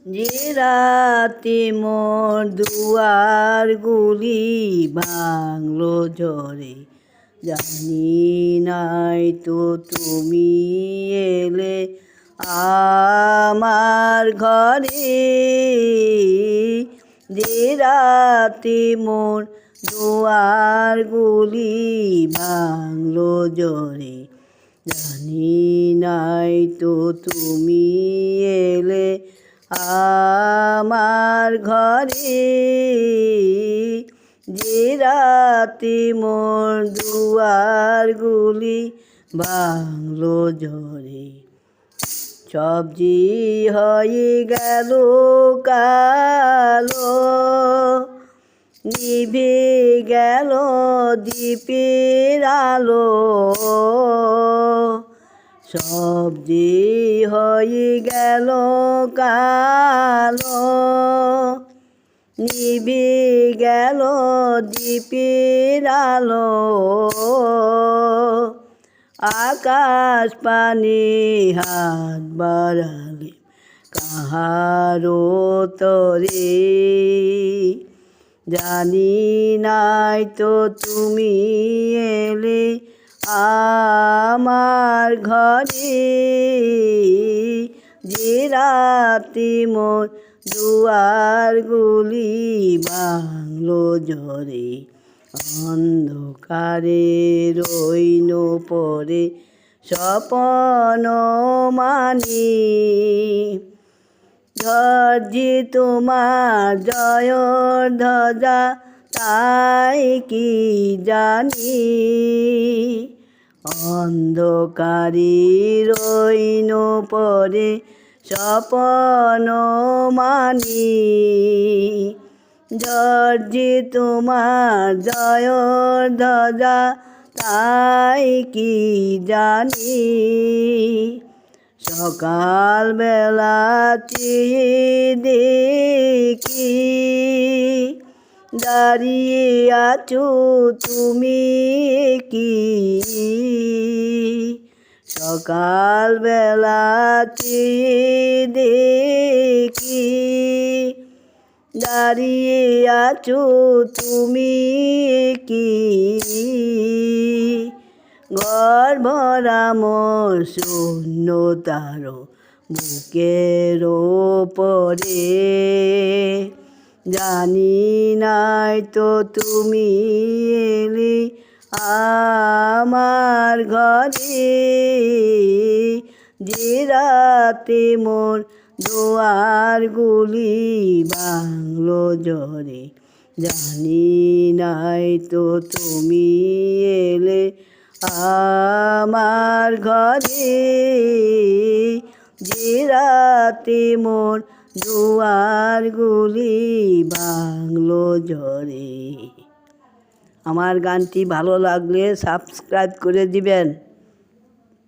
যে রাতে মোর দুয়ারগুলি ভাঙলো ঝড়ে, জানি নাই তো তুমি এলে আমার ঘরে। যে রাতে মোর দুয়ারগুলি ভাঙলো ঝড়ে, জানি নাই তো তুমি এলে আমার ঘরে। যে রাতে মোর দুয়ারগুলি ভাঙলো ঝড়ে, সবজি হয়ে গেল কালো, নিভে গেল দীপের আলো। সবজি হয়ে গেল কালো, নিভে গেল দীপের আলো। আকাশ পানে হাত বাড়ালে কাহারো তরে, জানি নাই তো তুমি এলে আমার ঘরে। যে রাতে মোর দুয়ারগুলি ভাঙলো ঝড়ে, অন্ধকারে রইল পরে স্বপন মানি। ধৈর্যে তোমার জয়র ধ্বজা তাই কি জানি, অন্ধকারে রইল পরে স্বপন মানি। ধৈর্যে তোমার জয়র ধ্বজা তাই কি জানি। সকালবেলা চেয়ে দেখি দাঁড়িয়ে আছো তুমি কি। সকালবেলা চেয়ে দেখি দাঁড়িয়ে আছো তুমি কি। ঘর ভরা মোর শূন্যতার বুকের ওপরে, জানি নাই তো তুমি এলে আমার ঘরে। যে রাতে মোর দুয়ারগুলি ভাঙলো ঝড়ে, জানি নাই তো তুমি এলে আমার ঘরে। যে রাতে মোর দুয়ারগুলি ভাঙলো ঝড়ে। আমার গানটি ভালো লাগলে সাবস্ক্রাইব করে দিবেন।